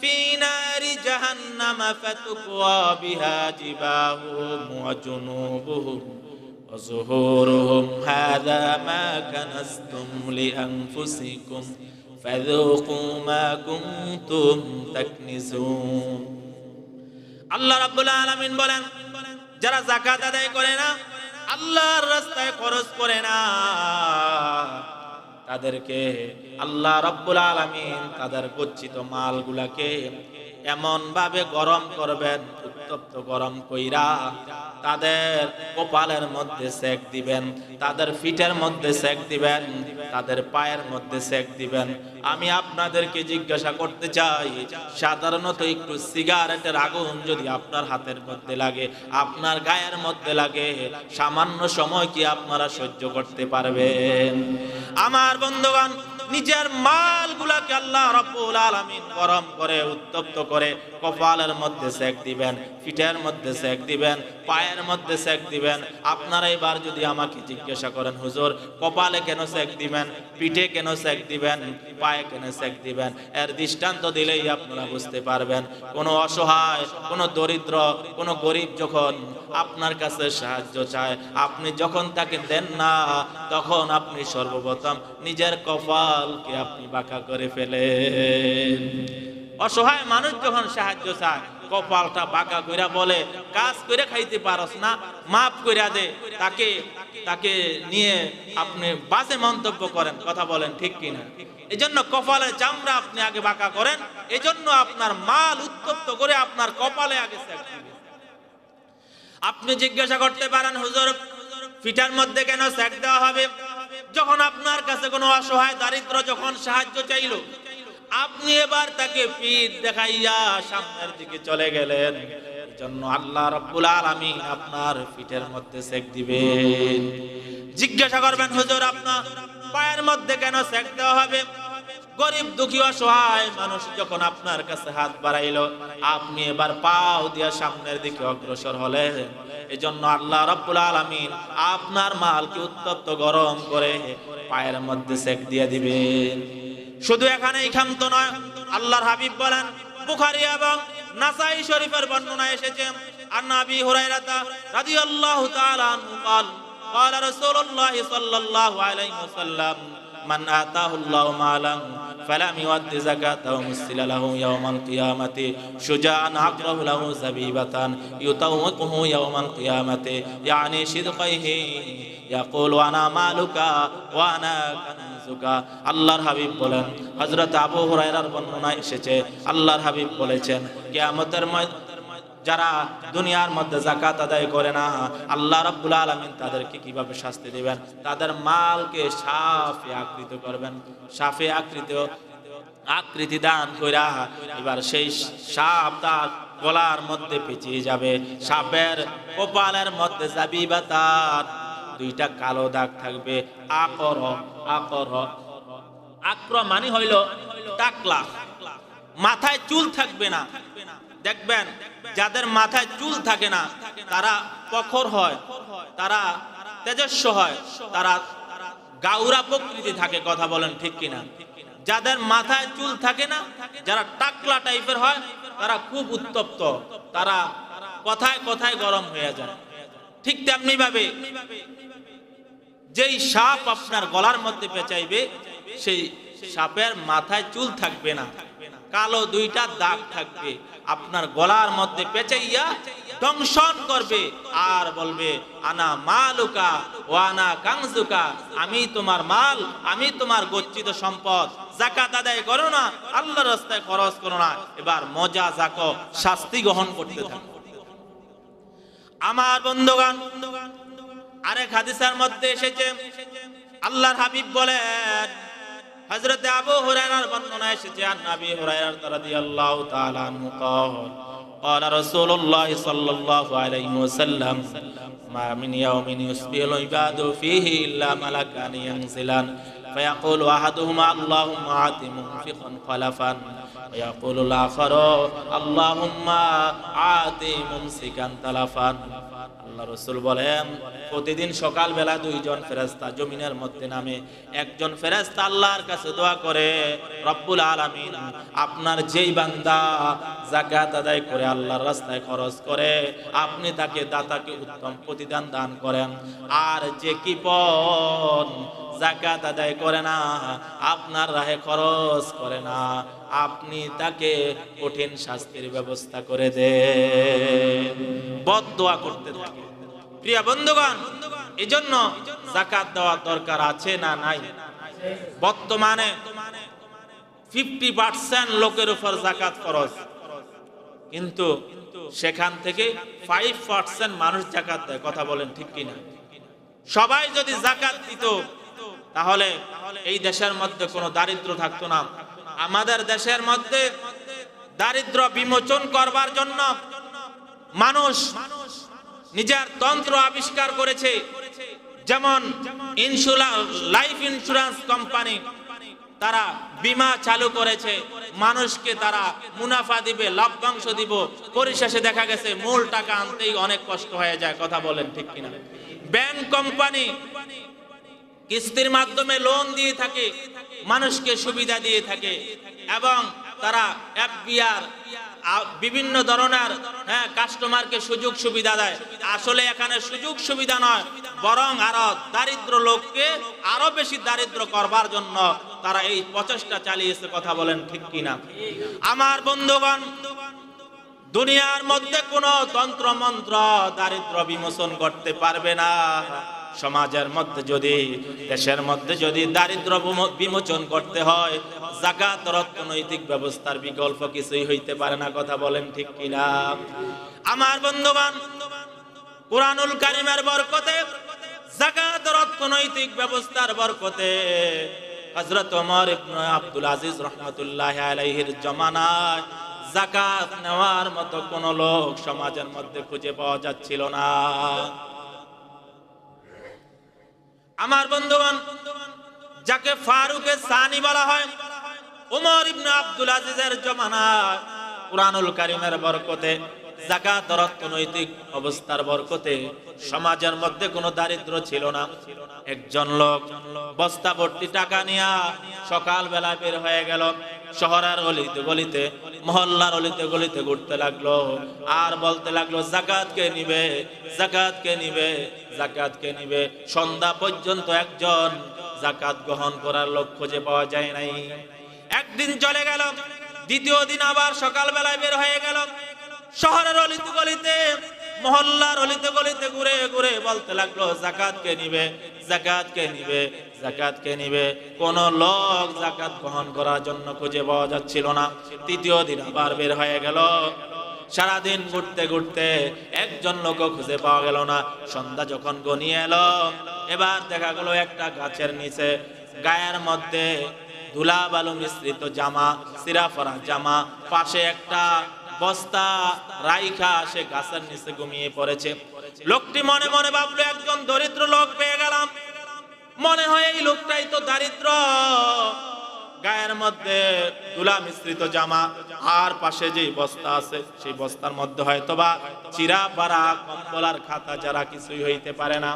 ফি নারি জাহান্নাম ফাতুকওয়া বিহা জিবাহুম ওয়া জুনুবুহুম ওয়া যুহুরুহুম হাযা মা কানাসতুম লিআনফুসিকুম ফাযুকু মা কুনতুম তাকনিজুন। আল্লাহ রাব্বুল আলামিন বলেন, যারা যাকাত আদায় করে না, আল্লাহর রাস্তায় খরচ করে না, তাদেরকে আল্লাহ রাব্বুল আলামিন তাদের গচ্ছিত মালগুলাকে এমন ভাবে গরম করবেন, উত্তপ্ত গরম কইরা তাদের কপালের মধ্যে সেক দিবেন, তাদের ফিটের মধ্যে সেক দিবেন, তাদের পায়ের মধ্যে সেক দিবেন। আমি আপনাদেরকে জিজ্ঞাসা করতে চাই, সাধারণত একটু সিগারেটের আগুন যদি আপনার হাতের মধ্যে লাগে, আপনার গায়ের মধ্যে লাগে, সামান্য সময় কি আপনারা সহ্য করতে পারবেন? আমার বন্ধুগণ, নিজের মালগুলাকে আল্লাহ রাব্বুল আলামিন গরম করে, উত্তপ্ত করে কপালের মধ্যে সেক দিবেন, ফিটের মধ্যে সেক দিবেন, পায়ের মধ্যে সেক দিবেন। আপনারা এবার যদি আমাকে জিজ্ঞাসা করেন, হুজুর, কপালে কেন সেক দিবেন, পিঠে কেন সেক দিবেন, পায়ে কেন সেক দিবেন, এর দৃষ্টান্ত দিলেই আপনারা বুঝতে পারবেন। কোনো অসহায়, কোনো দরিদ্র, কোনো গরিব যখন আপনার কাছে সাহায্য চায়, আপনি যখন তাকে দেন না, তখন আপনি সর্বপ্রথম নিজের কপালকে আপনি বাঁকা করে ফেলেন। অসহায় মানুষ যখন সাহায্য চায়, কপালটা বাঁকা কইরা বলে, কাজ করে খাইতে পারস না, মাফ কইরা দে। তাকে নিয়ে আপনি বাজে মন্তব্য করেন। কথা বলেন ঠিক কিনা? এজন্য কপালের চামড়া আপনি আগে বাঁকা করেন, এজন্য আপনার মাল উত্তপ্ত করে আপনার কপালে আগে সেক দিবেন। আপনি জিজ্ঞাসা করতে পারেন, হুজুর, ফিটার মধ্যে কেন সেক দেওয়া হবে? যখন আপনার কাছে কোনো অসহায় দারিদ্র যখন সাহায্য চাইলো, আপনি এবার তাকে পিঠ দেখাইয়া সামনের দিকে চলে গেলেন, এজন্য আল্লাহ রাব্বুল আলামিন আপনার পিঠের মধ্যে সেক দিবেন। জিজ্ঞাসা করবেন, হুজুর, আপনার পায়ের মধ্যে কেন সেক দেওয়া হবে? গরিব দুঃখী অসহায় মানুষ যখন আপনার কাছে হাত বাড়াইলো, আপনি এবার পাও দিয়া সামনের দিকে অগ্রসর হলেন, এজন্য আল্লাহ রাব্বুল আলামিন আপনার মালকে উত্তপ্ত গরম করে পায়ের মধ্যে সেক দিয়ে দিবেন। শুধু এখানেই ক্ষান্ত নয়, আল্লাহর হাবিব বলেন, বুখারী এবং নাসাই শরীফের বর্ণনা এসেছে, আন আবি হুরায়রা রাদিয়াল্লাহু তাআলা আনহু قال قال رسول الله صلى الله عليه وسلم من آتاه الله مالا فلم يؤد زكاته مثل له يوم القيامة شجاعا عقرب له زبيبة يطوقه يوم القيامة يعني صدقه يقول أنا مالك وأنا كنزك। আল্লাহর হাবিব বলেন, হযরত আবু হুরায়রার বর্ণনা এসেছে, আল্লাহর হাবিব বলেছেন, কিয়ামতের যারা দুনিয়ার মধ্যে যাকাত আদায় করে না, আল্লাহ রাব্বুল আলামিন তাদেরকে কিভাবে শাস্তি দিবেন? তাদের মালকে সাফে আকৃত করবেন, সাফে আকৃতি দান কইরা এবার সেই সাপ তার গলার মধ্যে পেঁচিয়ে যাবে, সাপের কপালের মধ্যে জাবিবাতার দুইটা কালো দাগ থাকবে। আকর আকর আক্র মানে হইল টাকলা, মাথায় চুল থাকবে না। দেখবেন যাদের মাথায় চুল থাকে না তারা প্রখর হয়, তারা তেজস্ব হয়, তারা গাউরা প্রকৃতি থাকে। কথা বলেন ঠিক কিনা? যাদের মাথায় চুল থাকে না, যারা টাকলা টাইপের হয়, তারা খুব উত্তপ্ত, তারা কথায় কথায় গরম হয়ে যায়। ঠিক তেমনি ভাবে যেই সাপ আপনার গলার মধ্যে পেঁচাইবে, সেই সাপের মাথায় চুল থাকবে না, কালো দুইটা দাগ থাকবে, আপনার গলার মধ্যে পেঁচাইয়া দংশন করবে আর বলবে আনা মালুকা ওয়া আনা কানজুকা, আমি তোমার মাল, আমি তোমার গচ্ছিত সম্পদ। যাকাত আদায় করো না, আল্লাহর রাস্তায় খরচ করো না, এবার মজা যাকো, শাস্তি গ্রহণ করতে থাকো। আমার বন্ধুগণ, আরেক হাদিসের মধ্যে এসেছে, আল্লাহর হাবিব বলেন, হযরত আবু হুরায়রার বর্ণনা এসেছে, আন নবী হুরায়রা রাদিয়াল্লাহু তাআলা আনহু قال رسول الله صلى الله عليه وسلم ما من يوم يصبح العباد فيه إلا ملكان ينزلان فيقول أحدهما اللهم آت منفقا خلفا ويقول الآخر اللهم آت ممسكا تلفا। আল্লাহ রাসূল বলেন, প্রতিদিন সকাল বেলা দুইজন ফেরেশতা জমিনের মধ্যে নামে। একজন ফেরেশতা আল্লাহর কাছে দোয়া করে, রব্বুল আলামিন, আপনার যেই বান্দা যাকাত আদায় করে আল্লাহর রাস্তায় খরচ করে, আপনি তাকে দাতাকে উত্তম প্রতিদান দান করেন। আর যে কিপন যাকাত আদায় করে না, আপনার রাহে খরচ করে না, আপনি তাকে কঠিন শাস্তির ব্যবস্থা করে দেন। বদদোয়া করতে থাকে। প্রিয় বন্ধুগণ, এজন্য যাকাত দেওয়ার দরকার আছে না নাই? বর্তমানে 50% লোকের উপর যাকাত ফরজ, কিন্তু সেখান থেকে 5% মানুষ যাকাত দেয়। কথা বলেন ঠিক কিনা? সবাই যদি যাকাত দিত তাহলে এই দেশের মধ্যে কোনো দারিদ্র থাকতো না। আমাদের দেশের মধ্যে দারিদ্র বিমোচন করবার জন্য মানুষ নিজের তন্ত্র আবিষ্কার করেছে। যেমন লাইফ ইন্স্যুরেন্স কোম্পানি, তারা বীমা চালু করেছে, মানুষকে তারা মুনাফা দিবে, লভ্যাংশ দিব, পরিশেষে দেখা গেছে মূল টাকা আনতেই অনেক কষ্ট হয়ে যায়। কথা বলেন ঠিক কিনা? ব্যাংক কোম্পানি কিস্তির মাধ্যমে লোন দিয়ে থাকে, মানুষকে সুবিধা দিয়ে থাকে, এবং তারা এফবিআর বিভিন্ন ধরনের কাস্টমারকে সুযোগ সুবিধা দেয়। আসলে এখানে সুযোগ সুবিধা নয়, বরং আরো দারিদ্র লোককে আরো বেশি দারিদ্র করবার জন্য তারা এই প্রচেষ্টা চালিয়েছে। কথা বলেন ঠিক কিনা? আমার বন্ধুগণ, দুনিয়ার মধ্যে কোনো তন্ত্র মন্ত্র দারিদ্র বিমোচন করতে পারবে না। সমাজের মধ্যে যদি, দেশের মধ্যে যদি দারিদ্র বিমোচন করতে হয়, যাকাত অর্থনৈতিক ব্যবস্থার বিকল্প কিছুই হইতে পারে না। কথা বলেন ঠিক কিনা? আমার বন্ধুগণ, কুরআনুল কারীমের বরকতে, যাকাত অর্থনৈতিক ব্যবস্থার বরকতে হযরত ওমর ইবনে আব্দুল আজিজ রাহমাতুল্লাহি আলাইহির জমানায় যাকাত নেওয়ার মতো কোন লোক সমাজের মধ্যে খুঁজে পাওয়া যাচ্ছিল না। আমার বন্ধুগণ, যাকে ফারুকে সানি বলা হয়, ওমর ইবনে আব্দুল আজিজের জমানায় কুরআনুল কারীমের বরকতে, যাকাত অর্থনৈতিক অবস্থার বরকতে সমাজের মধ্যে কোনো দারিদ্র ছিল না। একজন লোক বস্তা ভর্তি টাকা নিয়ে সকাল বেলা বের হয়ে গেল, শহরের অলিতে গলিতে, মহল্লার অলিতে গলিতে ঘুরতে লাগলো আর বলতে লাগলো যাকাত কে নিবে, যাকাত কে নিবে, যাকাত কে নিবে। সন্ধ্যা পর্যন্ত একজন যাকাত গ্রহণ করার লোক খুঁজে পাওয়া যায় নাই। একদিন চলে গেল, দ্বিতীয় দিন আবার সকাল বেলায় বের হয়ে গেল, শহরের অলিতে গলিতে, মহল্লার অলিতে গলিতে ঘুরে ঘুরে বলতে লাগলো যাকাত কে নিবে, যাকাত কে নিবে, যাকাত কে নিবে। কোন লোক যাকাত গ্রহণ করার জন্য খুঁজে পাওয়া যাচ্ছিল না। তৃতীয় দিন আবার বের হয়ে গেল, সারাদিন ঘুরতে ঘুরতে একজন লোকও খুঁজে পাওয়া গেল না। সন্ধ্যা যখন ঘনিয়ে এলো, এবার দেখা গেল একটা গাছের নিচে, গায়ের মধ্যে ধুলা বালু মিশ্রিত জামা, সিরা পরা জামা, পাশে একটা বস্তা রাইখা সে গাছের নিচে ঘুমিয়ে পড়েছে। লোকটি মনে মনে ভাবলো একজন দরিদ্র লোক পেয়ে গেলাম, মনে হয় এই লোকটাই তো দারিদ্র। গায়ের মধ্যে তুলা মিশ্রিত জামা, আর পাশে যে বস্তা আছে সেই বস্তার মধ্যে হয়তোবা চিরা পারা কম্বল আর খাতা, যারা কিছুই হইতে পারে না।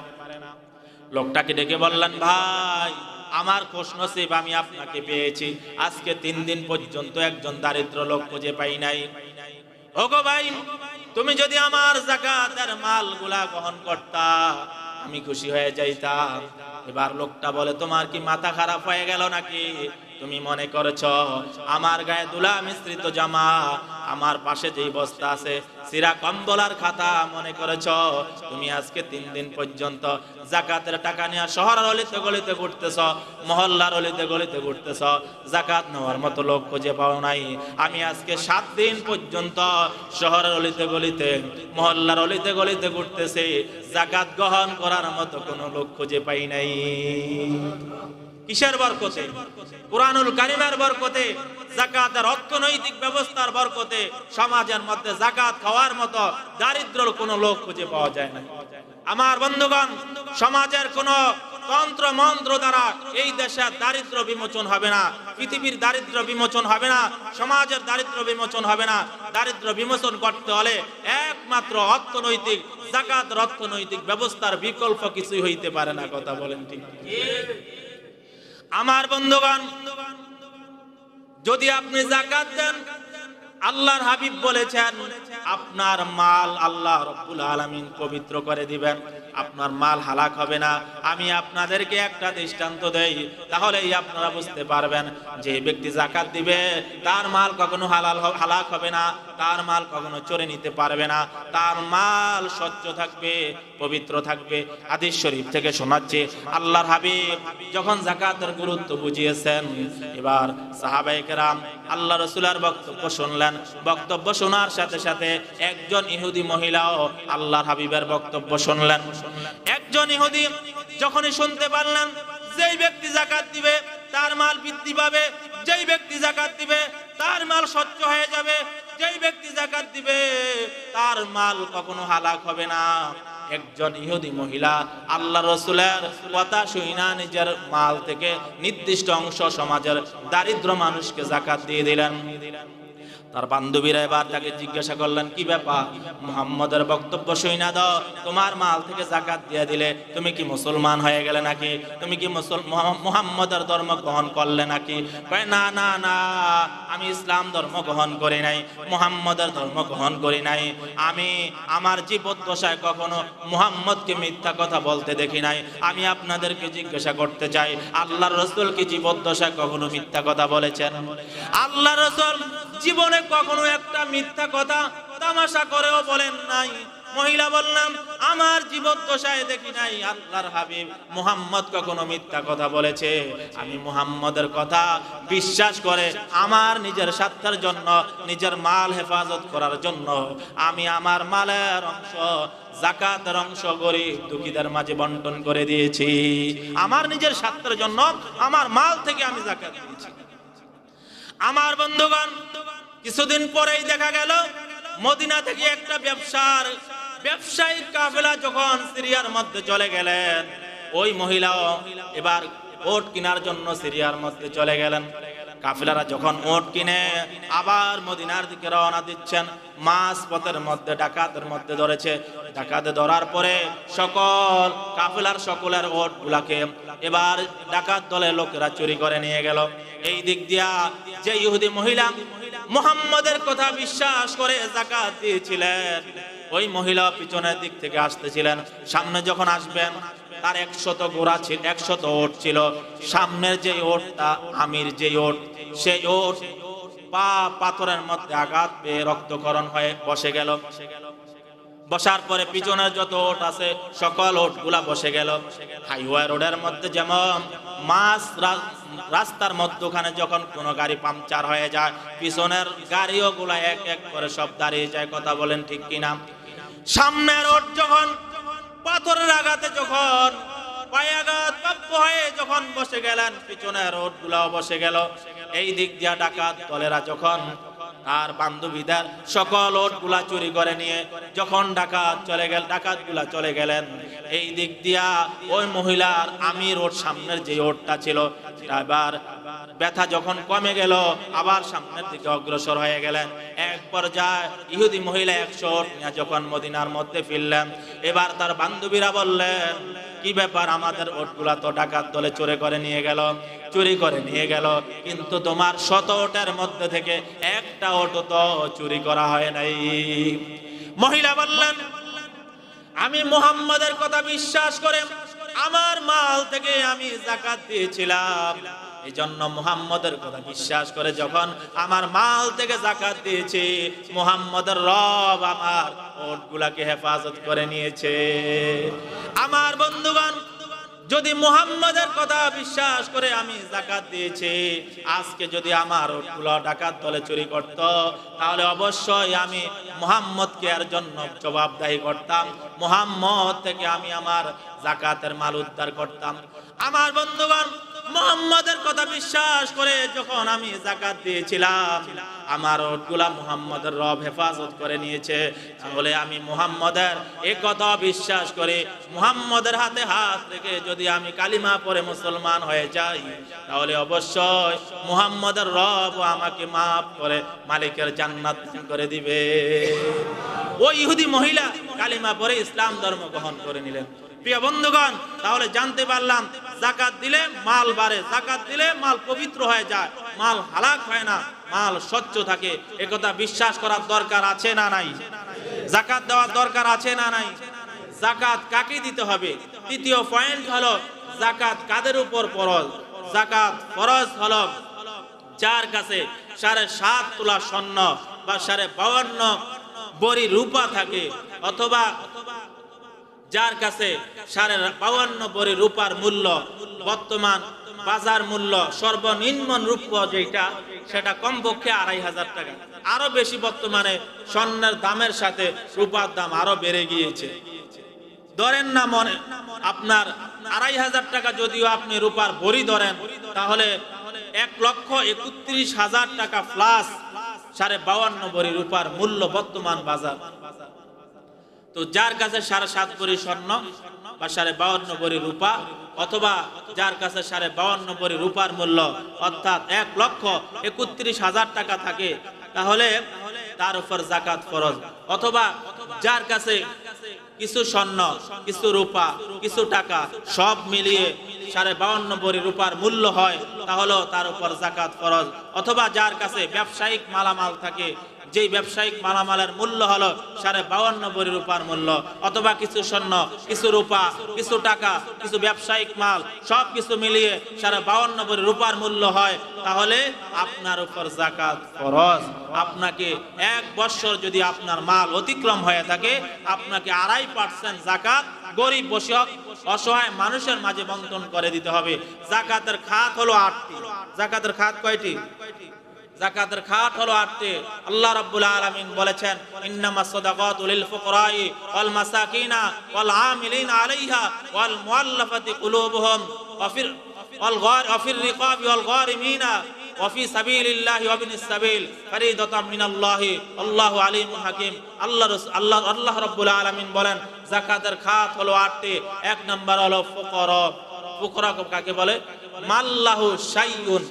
লোকটাকে ডেকে বললেন, ভাই আমার খুশনসিব, আমি আপনাকে পেয়েছি। আজকে 3 দিন পর্যন্ত একজন দারিদ্র লোক খুঁজে পাই নাই। ওগো ভাই, তুমি যদি আমার যাকাতের মালগুলা গ্রহণ করতা আমি খুশি হয়ে যাইতাম। এবার লোকটা বলে, তোমার কি মাথা খারাপ হয়ে গেল নাকি? তুমি মনে করেছো আমার গায়ে দুলা মিশ্রিত জামা, আমার পাশে যেই বস্তা আছে সিরা কম্বল আর খাতা, মনে করেছো তুমি আজকে 3 দিন পর্যন্ত যাকাতের টাকা নিয়ে শহরের অলিতে গলিতে ঘুরতেছ, মহল্লার অলিতে গলিতে ঘুরতেছ, যাকাত নেওয়ার মতো লোক খুঁজে পাও নাই। আমি আজকে 7 দিন পর্যন্ত শহরের অলিতে গলিতে মহল্লার অলিতে গলিতে ঘুরতেছি, যাকাত গ্রহণ করার মতো কোনো লোক খুঁজে পাই নাই। কিসের বরকতে? কুরআনুল কারীমের বরকতে, যাকাতের অর্থনৈতিক ব্যবস্থার বরকতে সমাজের মধ্যে যাকাত খাওয়ার মতো দারিদ্র কোনো লোক খুঁজে পাওয়া যায় না। আমার বন্ধুগণ, সমাজের কোন তন্ত্র মন্ত্র দ্বারা এই দেশের দারিদ্র বিমোচন হবে না, পৃথিবীর দারিদ্র বিমোচন হবে না, সমাজের দারিদ্র বিমোচন হবে না। দারিদ্র বিমোচন করতে হলে একমাত্র অর্থনৈতিক, যাকাতের অর্থনৈতিক ব্যবস্থার বিকল্প কিছুই হইতে পারে না। কথা বলেন ঠিক? আমার বন্ধুগণ, যদি আপনি যাকাত দেন, আল্লাহর হাবিব বলেছেন আপনার মাল আল্লাহ রাব্বুল আলামিন পবিত্র করে দিবেন, আপনার মাল হালাক হবে না। আমি আপনাদেরকে একটা দৃষ্টান্ত দেই, তাহলেই আপনারা বুঝতে পারবেন যে ব্যক্তি যাকাত দিবে তার মাল কখনো হালাক হবে না, তার মাল কখনো চোরে নিতে পারবে না, তার মাল স্বচ্ছ থাকবে, পবিত্র থাকবে। হাদিস শরীফ থেকে শোনাচ্ছে, আল্লাহর হাবিব যখন যাকাতের গুরুত্ব বুঝিয়েছেন, এবার সাহাবায়ে কেরাম আল্লাহ রাসূলের বক্তব্য শুনলেন। বক্তব্য শোনার সাথে সাথে একজন ইহুদি মহিলাও আল্লাহর হাবিবের বক্তব্য শুনলেন। একজন ইহুদি যখনই শুনতে পারলেন যেই ব্যক্তি যাকাত দিবে তার মাল বৃদ্ধি পাবে, যেই ব্যক্তি যাকাত দিবে তার মাল স্বচ্ছ হয়ে যাবে, যেই ব্যক্তি যাকাত দিবে তার মাল কখনো হালাক হবে না, একজন ইহুদি মহিলা আল্লাহ রাসূলের কথা শুইনা নিজের মাল থেকে নির্দিষ্ট অংশ সমাজের দারিদ্র মানুষকে যাকাত দিয়ে দিলেন। তার বান্ধবীরা এবার তাকে জিজ্ঞাসা করলেন, কি ব্যাপার, মুহাম্মদের বক্তব্য শুইনা দাও, তোমার মাল থেকে যাকাত দিয়ে দিলে, তুমি কি মুসলমান হয়ে গেলে নাকি? তুমি কি মুহাম্মদের ধর্ম গ্রহণ করলে নাকি? কয়, না না না, আমি ইসলাম ধর্ম গ্রহণ করি নাই, মুহাম্মদের ধর্ম গ্রহণ করি নাই। আমি আমার জীবদ্দশায় কখনো মুহাম্মদকে মিথ্যা কথা বলতে দেখি নাই। আমি আপনাদেরকে জিজ্ঞাসা করতে চাই, আল্লাহর রাসূল কি জীবদ্দশায় কখনো মিথ্যা কথা বলেছেন? আল্লাহর রাসূল জীবনে কখনো একটা মিথ্যা কথা তামাশা করেও বলেন নাই। মহিলা বললাম, আমার জীবদ্দশায় দেখি নাই আল্লাহর হাবিব মুহাম্মদ কখনো মিথ্যা কথা বলেছে। আমি মুহাম্মদের কথা বিশ্বাস করে আমার নিজের স্বার্থের জন্য, নিজের মাল হেফাজত করার জন্য আমি আমার মালের অংশ, যাকাতের অংশ গরিব দুঃখীদের মাঝে বন্টন করে দিয়েছি। আমার নিজের স্বার্থের জন্য আমার মাল থেকে আমি যাকাত দিয়েছি। আমার বন্ধুগণ, কিছুদিন পরেই দেখা গেল মদিনা থেকে একটা ব্যবসায়িক কাফেলা যখন সিরিয়ার মধ্যে চলে গেলেন, ওই মহিলাও এবার ওট কেনার জন্য সিরিয়ার মধ্যে চলে গেলেন। কাফেলারা যখন ওট কিনে আবার মদিনার দিকে রওনা দিচ্ছেন, মাছ পথের মধ্যে ডাকাতের মধ্যে ধরেছে। ডাকাতে ধরার পরে সকল কাফেলার সকলের ওট গুলাকে এবার ডাকাত দলের লোকেরা চুরি করে নিয়ে গেল। এই দিক দিয়া যে ইহুদি মহিলা মুহাম্মদের কথা বিশ্বাস করে যাকাত দিয়েছিলেন, ওই মহিলা পিছনের দিক থেকে আসতেছিলেন। সামনে যখন আসবেন, তার 100 ঘোড়া ছিল, 100 ওট ছিল। সামনের যে ওটটা আমির যে ওট, সেই ওট পাথরের মধ্যে আঘাত পেয়ে রক্তক্ষরণ হয়ে বসে গেল। বসার পরে পিছনের যত ওট আছে সকল ওটগুলা বসে গেল। হাইওয়ে রোডের মধ্যে যেমন মাছ রাস্তার মধ্যখানে যখন কোনো গাড়ি পাংচার হয়ে যায়, পিছনের গাড়িও গুলা এক এক করে সব দাঁড়িয়ে যায়। কথা বলেন ঠিক কিনা? সামনের ওট যখন পাথরের আঘাতে যখন পায়াঘাত প্রাপ্ত হয়ে যখন বসে গেলেন, পিছনের ওট গুলাও বসে গেল। এই দিক দিয়া ডাকাত দলেরা যখন আর বান্ধবীদের সকল ওটগুলা চুরি করে নিয়ে যখন ডাকাতগুলা চলে গেলেন, এই দিক দিয়া ওই মহিলার আমির ওট সামনের যে ওটটা ছিল এবার ব্যথা যখন কমে গেল আবার সামনের দিকে অগ্রসর হয়ে গেলেন। এক পর্যায়ে ইহুদি মহিলা 100 ওট নিয়ে যখন মদিনার মধ্যে ফিরলেন, এবার তার বান্ধবীরা বললেন, কি ব্যাপার, আমাদের ওটগুলা তো ডাকাত দলে চুরি করে নিয়ে গেল, কিন্তু তোমার 100 ওটের মধ্যে থেকে একটা ওট তো চুরি করা হয় নাই। মহিলা বললেন, আমি মুহাম্মাদের কথা বিশ্বাস করে আমার মাল থেকে আমি যাকাত দিয়েছিলাম, এই জন্য মুহাম্মাদের কথা বিশ্বাস করে যখন আমার মাল থেকে যাকাত দিয়েছি, মুহাম্মাদের রব আমার ওটগুলাকে হেফাজত করে নিয়েছে। আমার বন্ধুগণ, যদি মুহাম্মাদের কথা বিশ্বাস করে আমি যাকাত দিয়েছি, আজকে যদি আমার ওটগুলো ডাকাত দলে চুরি করত, তাহলে অবশ্যই আমি মুহাম্মদকে এর জন্য জবাবদাহি করতাম, মুহাম্মদ থেকে আমি আমার যাকাতের মাল উদ্ধার করতাম। আমার বন্ধুগণ, মুহাম্মাদের কথা বিশ্বাস করে যখন আমি যাকাত দিয়েছিলাম, আমার ওটগুলা মুহাম্মাদের রব হেফাজত করে নিয়েছে। তাহলে আমি মুহাম্মাদের এই কথা বিশ্বাস করে মুহাম্মাদের হাতে হাত রেখে যদি আমি কালিমা পড়ে মুসলমান হয়ে যাই, তাহলে অবশ্যই মুহাম্মাদের রব আমাকে মাফ করে মালিকের জান্নাত করে দিবে। ওই ইহুদি মহিলা কালিমা পড়ে ইসলাম ধর্ম গ্রহণ করে নিলেন। প্রিয় বন্ধুগণ, তাহলে জানতে পারলাম যাকাত দিলে মাল বাড়ে, যাকাত দিলে মাল পবিত্র হয়ে যায়, মাল হালাক হয় না, মাল স্বচ্ছ থাকে। একথা বিশ্বাস করার দরকার আছে না নাই? যাকাত দেওয়ার দরকার আছে না নাই? যাকাত কাকে দিতে হবে? তৃতীয় পয়েন্ট হলো যাকাত কাদের উপর ফরজ? যাকাত ফরজ হলো যার কাছে 7.5 তোলা স্বর্ণ বা 52 বড়ি রূপা থাকে, অথবা যার কাছে 52 বড়ি রূপার মূল্য বর্তমান বাজার মূল্য সর্বনিম্ন রূপ যেটা, সেটা কমপক্ষে 2500 টাকা। আরো বেশি বর্তমানে স্বর্ণের দামের সাথে রূপার দাম আরো বেড়ে গিয়েছে। ধরেন না মনে আপনার 2500 টাকা যদিও আপনি রূপার বড়ি ধরেন, তাহলে 1,31,000 টাকা প্লাস 52 বড়ি রূপার মূল্য বর্তমান বাজার। তো যার কাছে 7.5 বড়ি স্বর্ণ বা 52 বড়ি রূপা, অথবা যার কাছে 52 বড়ি রূপার মূল্য অর্থাৎ 1,31,000 টাকা থাকে, তাহলে তার উপর যাকাত ফরজ। অথবা যার কাছে কিছু স্বর্ণ, কিছু রূপা, কিছু টাকা সব মিলিয়ে 52 বড়ি রূপার মূল্য হয়, তাহলে তার উপর যাকাত ফরজ। অথবা যার কাছে ব্যবসায়িক মালামাল থাকে, যেই ব্যবসায়িক মালামালের মূল্য হলো 52 বড়ি রূপার মূল্য, অথবা কিছু স্বর্ণ, কিছু রূপা, কিছু টাকা, কিছু ব্যবসায়িক মাল সব কিছু মিলিয়ে 52 বড়ি রূপার মূল্য হয়, তাহলে আপনার উপর যাকাত ফরজ। আপনাকে 1 বছর যদি আপনার মাল অতিক্রম হয়ে থাকে, আপনাকে 2.5% যাকাত গরিব অসহায় মানুষের মাঝে বন্টন করে দিতে হবে। যাকাতের খাত হলো 8টি। যাকাতের খাত কয়টি? যাকাতের খাত হলো 8টি। আল্লাহ রাব্বুল আলামিন বলেছেন, ইন্নামাস সাদাকাতু লিল ফুকরাই ওয়াল মাসাকিনা ওয়াল আমিলিনা আলাইহা ওয়াল মুআল্লাফাতি কুলুবুহুম ওয়া ফির রিকাবি ওয়াল গারিমিনা ওয়া ফি সাবিলিল্লাহি ওয়া বিনিস সাবিল ফরিদাতাম মিনাল্লাহি আল্লাহু আলিমুল হাকিম। আল্লাহ রাব্বুল আলামিন বলেন, যাকাতের খাত হলো 8টি। 1 নাম্বার হলো ফুকরা। ফুকরা কাকে বলে? মাল্লাহু শাইউন,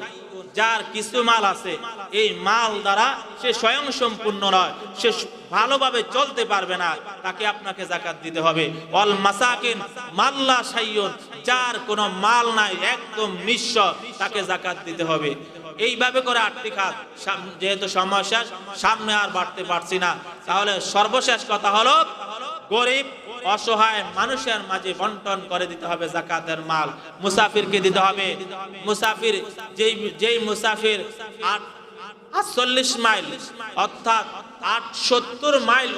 যার কিছু মাল আছে, এই মাল দ্বারা সে স্বয়ং সম্পূর্ণ নয়, সে ভালোভাবে চলতে পারবে না, তাকে আপনাকে যাকাত দিতে হবে। ওয়াল মাসাকিন মাল্লা শাইউন, যার কোনো মাল নাই, একদম নিঃস্ব, তাকে যাকাত দিতে হবে। এইভাবে করে 8টি খাত। যেহেতু সময় শেষ, সামনে আর বাড়তে পারছি না, তাহলে সর্বশেষ কথা হলো গরিব অসহায় মানুষের মাঝে বন্টন করে দিতে হবে যাকাতের মাল। মুসাফিরকে দিতে হবে। মুসাফির যেই মুসাফির 48 মাইল অর্থাৎ 70 মাইল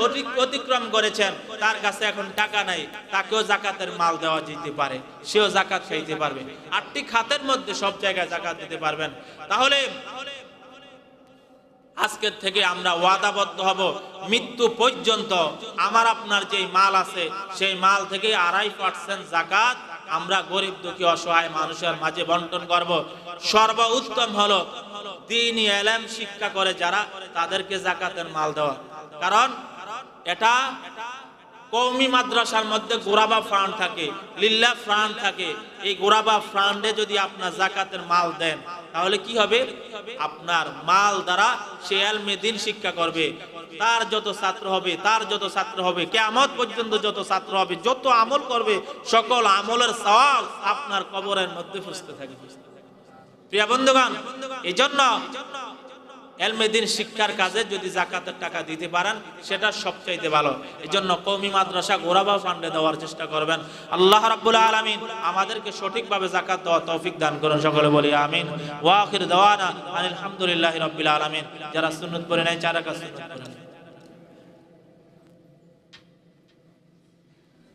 অতিক্রম করেছেন, তার কাছে এখন টাকা নাই, তাকেও যাকাতের মাল দেওয়া যেতে পারে, সেও যাকাত খাইতে পারবে। 8টি খাতের মধ্যে সব জায়গায় যাকাত দিতে পারবেন। তাহলে আজকের থেকে আমরা ওয়াদাবদ্ধ হব, মৃত্যু পর্যন্ত আমার আপনার যেই মাল আছে, সেই মাল থেকে 2.5% যাকাত আমরা গরিব দুঃখী অসহায় মানুষের মাঝে বন্টন করব। সর্বোত্তম হলো দ্বীনি ইলম শিক্ষা করে যারা, তাদেরকে যাকাতের মাল দেওয়া। কারণ এটা কওমি মাদ্রাসার মধ্যে গোরাবা ফান্ড থাকে, লিল্লাহ ফান্ড থাকে। এই গোরাবা ফান্ডে যদি আপনার যাকাতের মাল দেন, তাহলে কি হবে? আপনার মাল দ্বারা সে ইলমে দ্বীন শিক্ষা করবে। তার যত ছাত্র হবে, কিয়ামত পর্যন্ত যত ছাত্র হবে, যত আমল করবে, সকল আমলের সওয়াব আপনার কবরের মধ্যে ফুসতে থাকবে। প্রিয় বন্ধুগণ, এজন্য ইলমে দ্বীন শিক্ষার কাজে যদি যাকাতের টাকা দিতে পারেন, সেটা সবচাইতে ভালো। এজন্য কওমি মাদ্রাসা গোরাবা ফান্ডে দেওয়ার চেষ্টা করবেন। আল্লাহ রাব্বুল আলামিন আমাদেরকে সঠিকভাবে যাকাত দেওয়ার তৌফিক দান করুন, সকলে বলি আমিন। ওয়া আখির দাওয়ানা আলহামদুলিল্লাহি রাব্বিল আলামিন। যারা সুন্নাত পড়ে নাই, 4 রাকাত সুন্নাত পড়েন।